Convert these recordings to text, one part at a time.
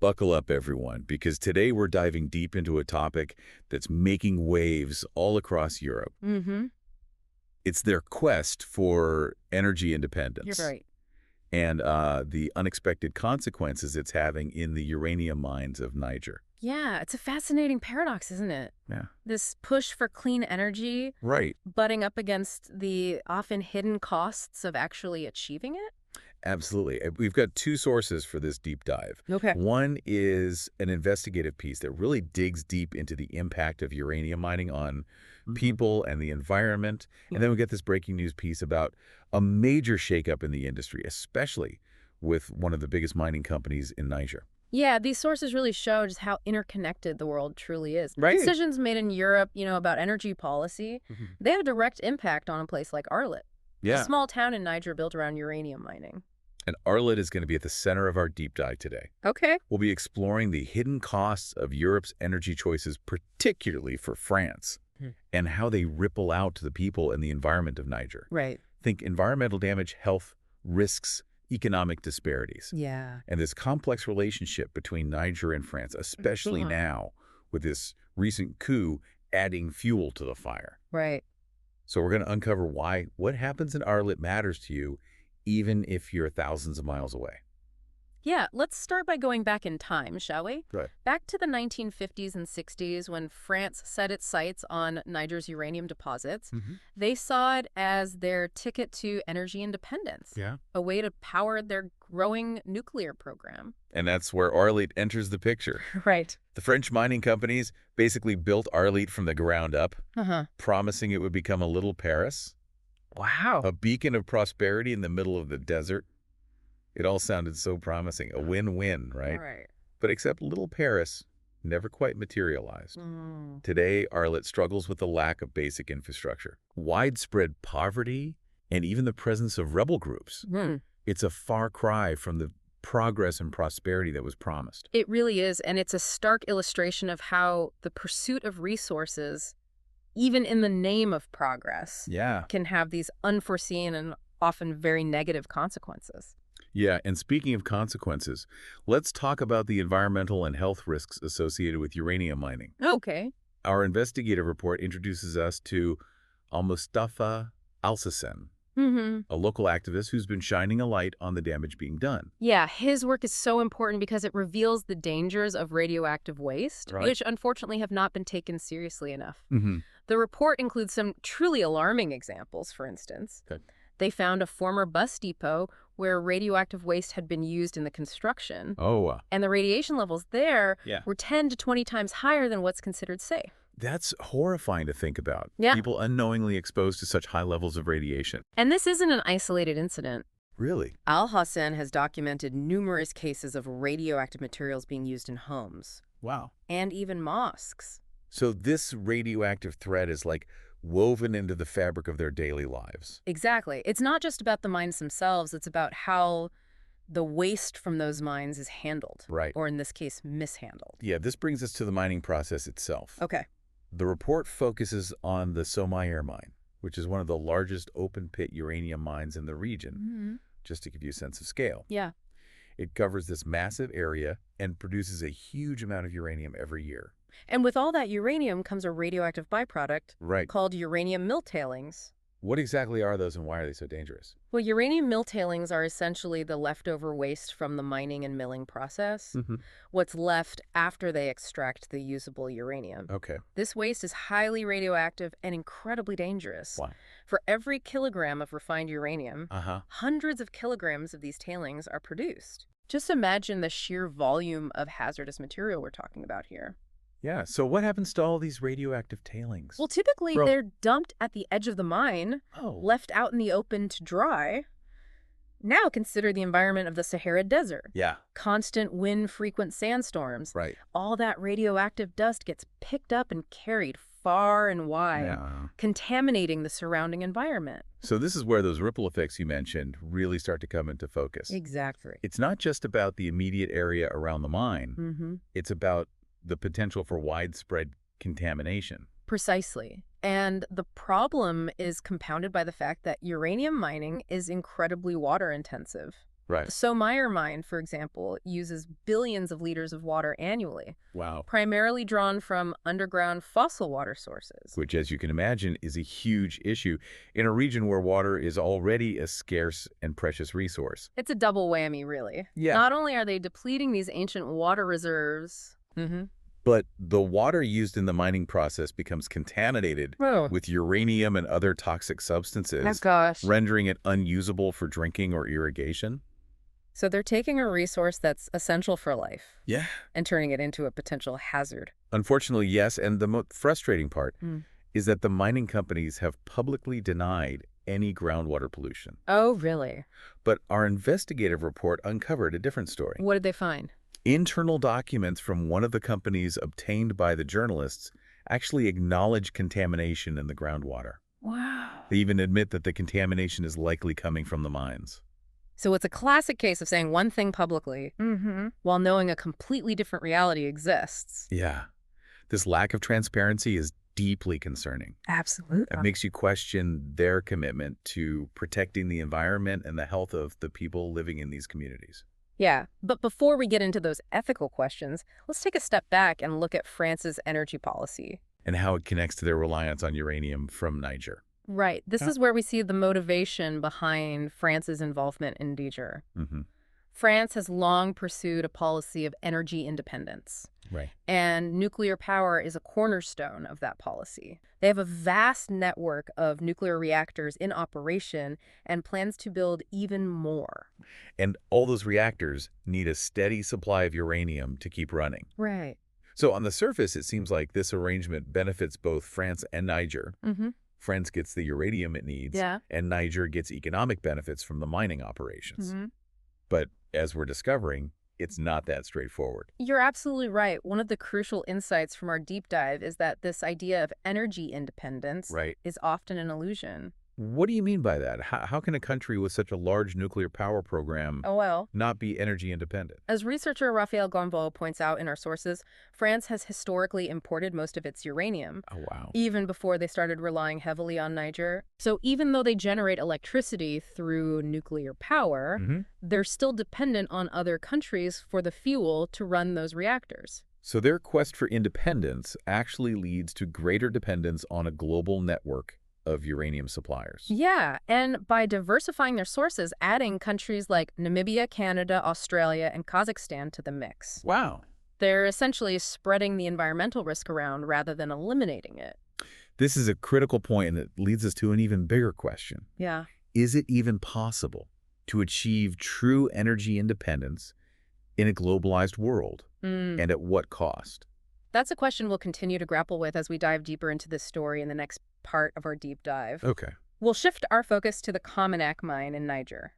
Buckle up, everyone, because today we're diving deep into a topic that's making waves all across Europe. Mm-hmm. It's their quest for energy You're independence right. and the unexpected consequences it's having in the uranium mines of Niger. Yeah, it's a fascinating paradox, isn't it? Yeah. This push for clean energy Right. butting up against the often hidden costs of actually achieving it? Absolutely. We've got two sources for this deep dive. Okay. One is an investigative piece that really digs deep into the impact of uranium mining on people and the environment. And then we get this breaking news piece about a major shakeup in the industry, especially with one of the biggest mining companies in Niger. Yeah, these sources really show just how interconnected the world truly is. Right. Decisions made in Europe, about energy policy, they have a direct impact on a place like Arlit. It's a Yeah. small town in Niger built around uranium mining. And Arlit is going to be at the center of our deep dive today. Okay. We'll be exploring the hidden costs of Europe's energy choices, particularly for France, and how they ripple out to the people and the environment of Niger. Right. Think environmental damage, health, risks, economic disparities. Yeah. And this complex relationship between Niger and France, especially now with this recent coup adding fuel to the fire. Right. So we're going to uncover why what happens in Arlit matters to you, even if you're thousands of miles away. Yeah, let's start by going back in time, shall we? Right. Back to the 1950s and 60s when France set its sights on Niger's uranium deposits. They saw it as their ticket to energy independence, Yeah. a way to power their growing nuclear program. And that's where Arlit enters the picture. Right. The French mining companies basically built Arlit from the ground up, Uh-huh. promising it would become a little Paris, Wow. a beacon of prosperity in the middle of the desert. It all sounded so promising, a win-win, right? Right. But except little Paris never quite materialized. Today, Arlit struggles with the lack of basic infrastructure, widespread poverty, and even the presence of rebel groups. It's a far cry from the progress and prosperity that was promised. It really is, and it's a stark illustration of how the pursuit of resources, even in the name of progress, Yeah. can have these unforeseen and often very negative consequences. Yeah, and speaking of consequences, let's talk about the environmental and health risks associated with uranium mining. Okay. Our investigative report introduces us to Al-Mustafa Al-Sassen, a local activist who's been shining a light on the damage being done. Yeah, his work is so important because it reveals the dangers of radioactive waste, Right. which unfortunately have not been taken seriously enough. Mm-hmm. The report includes some truly alarming examples, for instance. Okay. They found a former bus depot where radioactive waste had been used in the construction, Oh, and the radiation levels there Yeah. were 10 to 20 times higher than what's considered safe. that's horrifying to think about. Yeah. People unknowingly exposed to such high levels of radiation. And this isn't an isolated incident. Really? Al-Hassan has documented numerous cases of radioactive materials being used in homes Wow. and even mosques. So this radioactive threat is like woven into the fabric of their daily lives. Exactly. It's not just about the mines themselves, it's about how the waste from those mines is handled. Right. Or in this case, mishandled. Yeah, this brings us to the mining process itself. Okay. The report focuses on the Somaïr mine, which is one of the largest open-pit uranium mines in the region, just to give you a sense of scale. Yeah. It covers this massive area and produces a huge amount of uranium every year. And with all that uranium comes a radioactive byproduct Right. called uranium mill tailings. What exactly are those and why are they so dangerous? Well, uranium mill tailings are essentially the leftover waste from the mining and milling process, what's left after they extract the usable uranium. Okay. This waste is highly radioactive and incredibly dangerous. Why? For every kilogram of refined uranium, Uh-huh. hundreds of kilograms of these tailings are produced. Just imagine the sheer volume of hazardous material we're talking about here. Yeah, so what happens to all these radioactive tailings? Well, typically Bro. they're dumped at the edge of the mine, Oh. left out in the open to dry. Now consider the environment of the Sahara Desert. Yeah, Constant wind, frequent sandstorms. right. All that radioactive dust gets picked up and carried far and wide, Yeah. contaminating the surrounding environment. So this is where those ripple effects you mentioned really start to come into focus. Exactly. It's not just about the immediate area around the mine. It's about the potential for widespread contamination. Precisely. And the problem is compounded by the fact that uranium mining is incredibly water intensive. Right. The Somayer mine, for example, uses billions of liters of water annually, Wow. primarily drawn from underground fossil water sources. Which, as you can imagine, is a huge issue in a region where water is already a scarce and precious resource. It's a double whammy, really. Yeah. Not only are they depleting these ancient water reserves, But the water used in the mining process becomes contaminated with uranium and other toxic substances, rendering it unusable for drinking or irrigation. so they're taking a resource that's essential for life Yeah. and turning it into a potential hazard. Unfortunately, yes. And the most frustrating part is that the mining companies have publicly denied any groundwater pollution. Oh, really? But our investigative report uncovered a different story. What did they find? Internal documents from one of the companies obtained by the journalists actually acknowledge contamination in the groundwater. Wow. They even admit that the contamination is likely coming from the mines. So it's a classic case of saying one thing publicly while knowing a completely different reality exists. Yeah. This lack of transparency is deeply concerning. Absolutely. It makes you question their commitment to protecting the environment and the health of the people living in these communities. Yeah, but before we get into those ethical questions, let's take a step back and look at France's energy policy. And how it connects to their reliance on uranium from Niger. Right. This is where we see the motivation behind France's involvement in Niger. France has long pursued a policy of energy independence. Right. And nuclear power is a cornerstone of that policy. They have a vast network of nuclear reactors in operation and plans to build even more. And all those reactors need a steady supply of uranium to keep running. Right. So on the surface, it seems like this arrangement benefits both France and Niger. France gets the uranium it needs, and Niger gets economic benefits from the mining operations. But as we're discovering, it's not that straightforward. You're absolutely right. One of the crucial insights from our deep dive is that this idea of energy independence is often an illusion. What do you mean by that? How can a country with such a large nuclear power program not be energy independent? As researcher Raphael Gonvaux points out in our sources, France has historically imported most of its uranium. Oh, wow. Even before they started relying heavily on Niger. So even though they generate electricity through nuclear power, they're still dependent on other countries for the fuel to run those reactors. So their quest for independence actually leads to greater dependence on a global network of uranium suppliers. Yeah, and by diversifying their sources, adding countries like Namibia, Canada, Australia, and Kazakhstan to the mix. Wow. They're essentially spreading the environmental risk around rather than eliminating it. This is a critical point, and it leads us to an even bigger question. Yeah. Is it even possible to achieve true energy independence in a globalized world? And at what cost? That's a question we'll continue to grapple with as we dive deeper into this story in the next part of our deep dive. Okay. We'll shift our focus to the Cominac mine in Niger,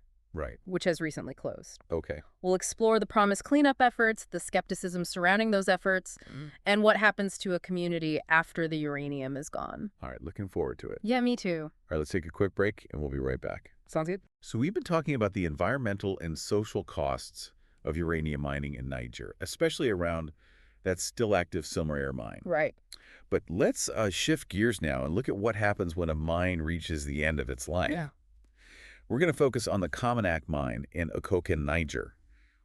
which has recently closed. Okay. We'll explore the promised cleanup efforts, the skepticism surrounding those efforts, and what happens to a community after the uranium is gone. All right, looking forward to it. Yeah, me too. All right, let's take a quick break, and we'll be right back. Sounds good. So we've been talking about the environmental and social costs of uranium mining in Niger, especially around that still active Somayer mine. Right. But let's shift gears now and look at what happens when a mine reaches the end of its life. Yeah. We're going to focus on the Cominac mine in Okokin, Niger,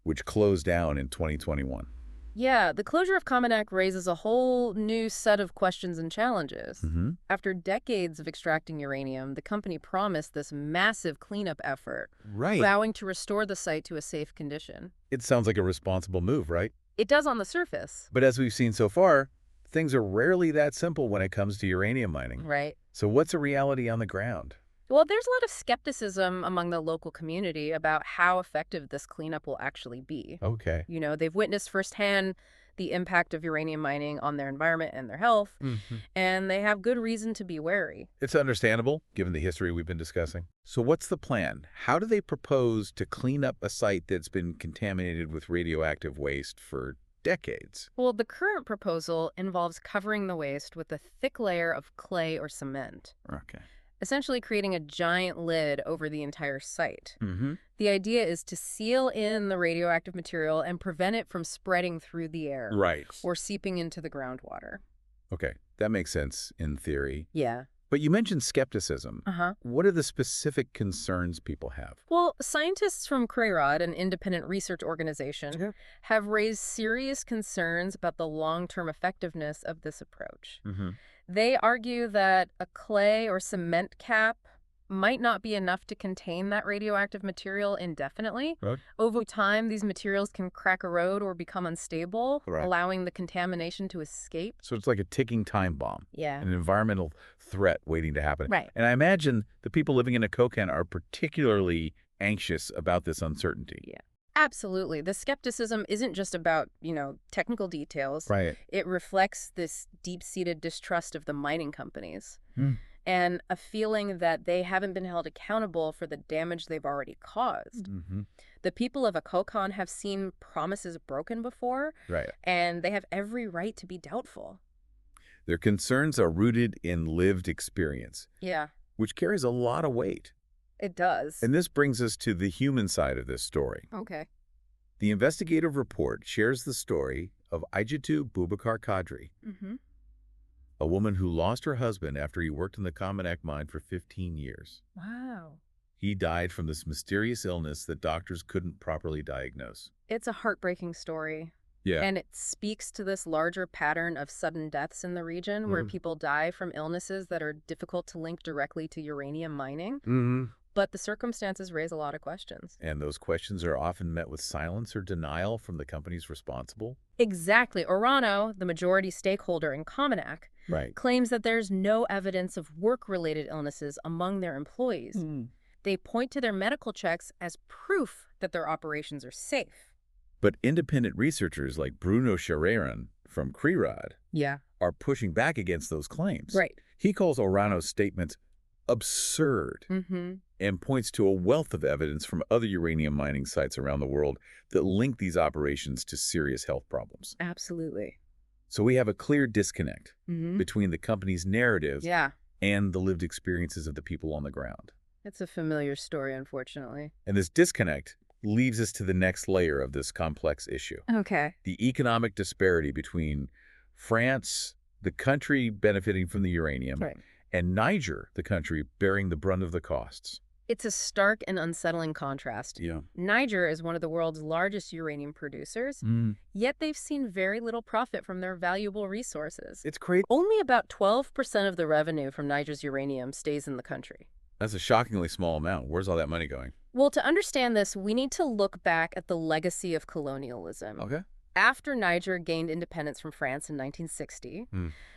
which closed down in 2021. Yeah, the closure of Cominac raises a whole new set of questions and challenges. After decades of extracting uranium, the company promised this massive cleanup effort, vowing to restore the site to a safe condition. It sounds like a responsible move, right? It does on the surface. But as we've seen so far, things are rarely that simple when it comes to uranium mining. Right. So what's a reality on the ground? Well, there's a lot of skepticism among the local community about how effective this cleanup will actually be. Okay. You know, they've witnessed firsthand the impact of uranium mining on their environment and their health, and they have good reason to be wary. It's understandable, given the history we've been discussing. So what's the plan? How do they propose to clean up a site that's been contaminated with radioactive waste for decades? Well, the current proposal involves covering the waste with a thick layer of clay or cement. Okay. Essentially creating a giant lid over the entire site. The idea is to seal in the radioactive material and prevent it from spreading through the air. Right. Or seeping into the groundwater. Okay, that makes sense in theory. Yeah. But you mentioned skepticism. What are the specific concerns people have? Well, scientists from CREROD, an independent research organization, have raised serious concerns about the long-term effectiveness of this approach. They argue that a clay or cement cap might not be enough to contain that radioactive material indefinitely. Over time, these materials can crack erode or become unstable, allowing the contamination to escape. So it's like a ticking time bomb. Yeah. An environmental threat waiting to happen. Right. And I imagine the people living in a Kokan are particularly anxious about this uncertainty. Yeah. Absolutely. The skepticism isn't just about, technical details. Right. It reflects this deep-seated distrust of the mining companies. And a feeling that they haven't been held accountable for the damage they've already caused. The people of a Kokan have seen promises broken before, and they have every right to be doubtful. Their concerns are rooted in lived experience, which carries a lot of weight. It does. And this brings us to the human side of this story. Okay. The investigative report shares the story of Aijatu Boubacar Kadri, a woman who lost her husband after he worked in the Cominac mine for 15 years. Wow. He died from this mysterious illness that doctors couldn't properly diagnose. It's a heartbreaking story. Yeah. And it speaks to this larger pattern of sudden deaths in the region where people die from illnesses that are difficult to link directly to uranium mining. But the circumstances raise a lot of questions. And those questions are often met with silence or denial from the companies responsible? Exactly. Orano, the majority stakeholder in Cominac, claims that there's no evidence of work-related illnesses among their employees. They point to their medical checks as proof that their operations are safe. But independent researchers like Bruno Schereran from CREROD are pushing back against those claims. He calls Orano's statements absurd and points to a wealth of evidence from other uranium mining sites around the world that link these operations to serious health problems. Absolutely. So we have a clear disconnect between the company's narratives and the lived experiences of the people on the ground. It's a familiar story, unfortunately. And this disconnect leads us to the next layer of this complex issue. Okay. The economic disparity between France, the country benefiting from the uranium, and Niger, the country bearing the brunt of the costs. It's a stark and unsettling contrast. Niger is one of the world's largest uranium producers, yet they've seen very little profit from their valuable resources. It's crazy. Only about 12% of the revenue from Niger's uranium stays in the country. That's a shockingly small amount. Where's all that money going? Well, to understand this, we need to look back at the legacy of colonialism. Okay. After Niger gained independence from France in 1960,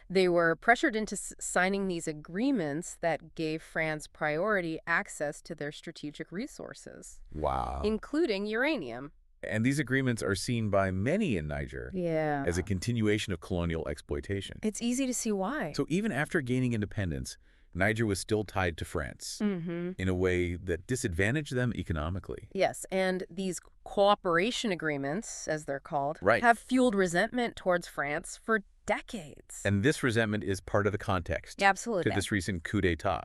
they were pressured into signing these agreements that gave France priority access to their strategic resources. Wow. Including uranium. And these agreements are seen by many in Niger as a continuation of colonial exploitation. It's easy to see why. So even after gaining independence, Niger was still tied to France in a way that disadvantaged them economically. Yes, and these cooperation agreements, as they're called, have fueled resentment towards France for decades. And this resentment is part of the context Absolutely. to this recent coup d'etat,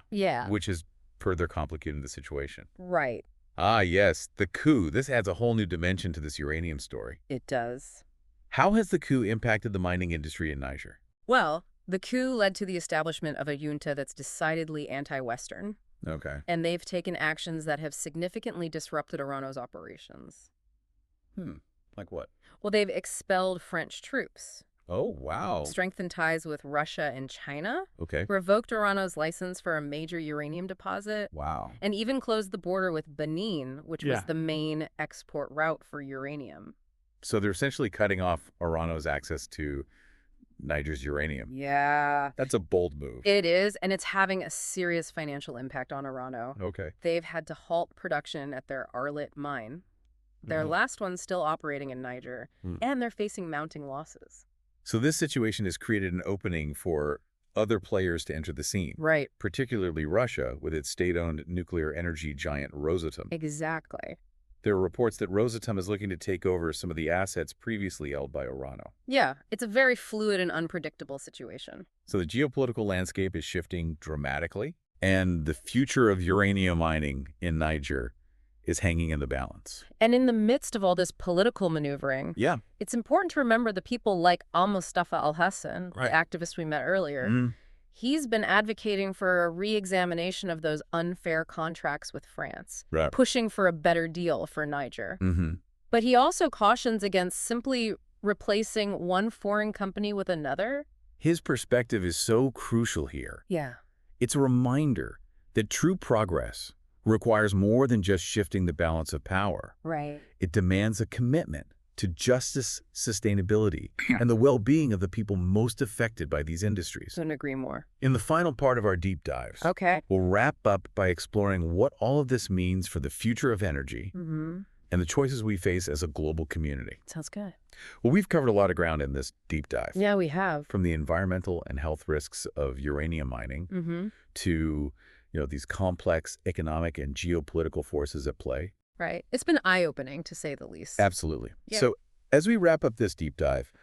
which has further complicated the situation. Right. Ah, yes, the coup. This adds a whole new dimension to this uranium story. It does. How has the coup impacted the mining industry in Niger? Well, the coup led to the establishment of a junta that's decidedly anti-Western. Okay. And they've taken actions that have significantly disrupted Orano's operations. Like what? Well, they've expelled French troops. Oh, wow. Strengthened ties with Russia and China. Okay. Revoked Orano's license for a major uranium deposit. Wow. And even closed the border with Benin, which was the main export route for uranium. So they're essentially cutting off Orano's access to Niger's uranium. Yeah. That's a bold move. It is, and it's having a serious financial impact on Orano. Okay. They've had to halt production at their Arlit mine. Their last one's still operating in Niger, and they're facing mounting losses. So this situation has created an opening for other players to enter the scene. Right. Particularly Russia, with its state-owned nuclear energy giant Rosatom. Exactly. There are reports that Rosatom is looking to take over some of the assets previously held by Orano. Yeah, it's a very fluid and unpredictable situation. So the geopolitical landscape is shifting dramatically, and the future of uranium mining in Niger is hanging in the balance. And in the midst of all this political maneuvering, it's important to remember the people like Al-Mustafa Al-Hassan, the activist we met earlier. He's been advocating for a re-examination of those unfair contracts with France, Right. pushing for a better deal for Niger. Mm-hmm. But he also cautions against simply replacing one foreign company with another. His perspective is so crucial here. Yeah. It's a reminder that true progress requires more than just shifting the balance of power. Right. It demands a commitment to justice, sustainability, and the well-being of the people most affected by these industries. Couldn't agree more. In the final part of our deep dives, Okay. we'll wrap up by exploring what all of this means for the future of energy and the choices we face as a global community. Sounds good. Well, we've covered a lot of ground in this deep dive. Yeah, we have. From the environmental and health risks of uranium mining to, these complex economic and geopolitical forces at play. Right. It's been eye-opening, to say the least. Absolutely. Yeah. So as we wrap up this deep dive,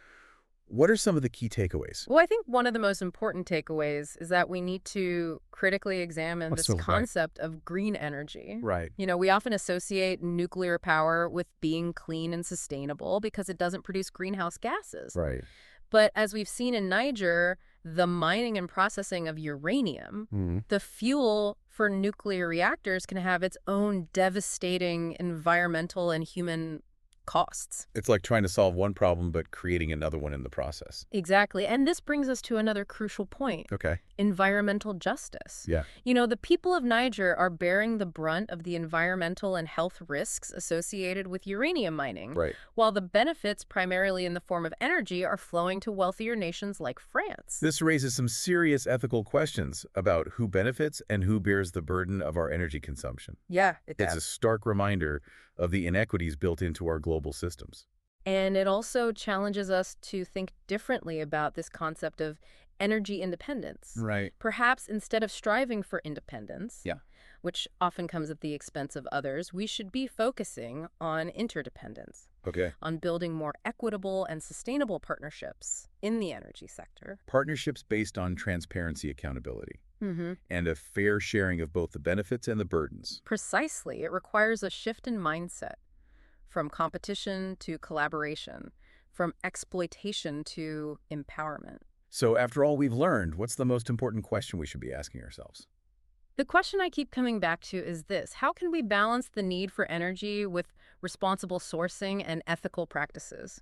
what are some of the key takeaways? Well, I think one of the most important takeaways is that we need to critically examine this concept of green energy. Right. We often associate nuclear power with being clean and sustainable because it doesn't produce greenhouse gases. Right. But as we've seen in Niger, the mining and processing of uranium, the fuel for nuclear reactors can have its own devastating environmental and human costs. It's like trying to solve one problem but creating another one in the process. Exactly. And this brings us to another crucial point. Okay. Environmental justice. Yeah. The people of Niger are bearing the brunt of the environmental and health risks associated with uranium mining. Right. While the benefits, primarily in the form of energy, are flowing to wealthier nations like France. This raises some serious ethical questions about who benefits and who bears the burden of our energy consumption. Yeah, it does. It's a stark reminder of the inequities built into our global systems. And it also challenges us to think differently about this concept of energy independence. Right. Perhaps instead of striving for independence, Yeah. which often comes at the expense of others, we should be focusing on interdependence. Okay. On building more equitable and sustainable partnerships in the energy sector. Partnerships based on transparency, accountability, and a fair sharing of both the benefits and the burdens. Precisely. It requires a shift in mindset, from competition to collaboration, from exploitation to empowerment. So after all we've learned, what's the most important question we should be asking ourselves? The question I keep coming back to is this: how can we balance the need for energy with responsible sourcing and ethical practices?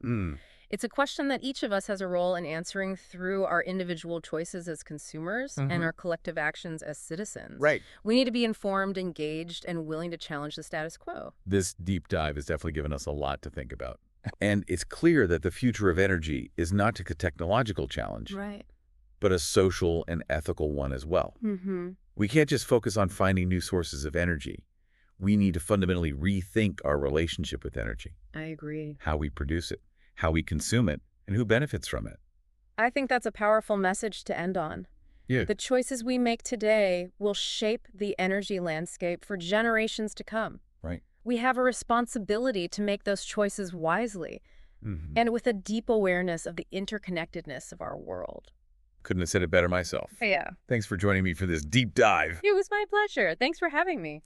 It's a question that each of us has a role in answering through our individual choices as consumers and our collective actions as citizens. Right. We need to be informed, engaged, and willing to challenge the status quo. This deep dive has definitely given us a lot to think about. And it's clear that the future of energy is not just a technological challenge, Right. but a social and ethical one as well. We can't just focus on finding new sources of energy. We need to fundamentally rethink our relationship with energy. I agree. How we produce it, how we consume it, and who benefits from it. I think that's a powerful message to end on. Yeah. The choices we make today will shape the energy landscape for generations to come. Right. We have a responsibility to make those choices wisely and with a deep awareness of the interconnectedness of our world. Couldn't have said it better myself. Yeah. Thanks for joining me for this deep dive. It was my pleasure. Thanks for having me.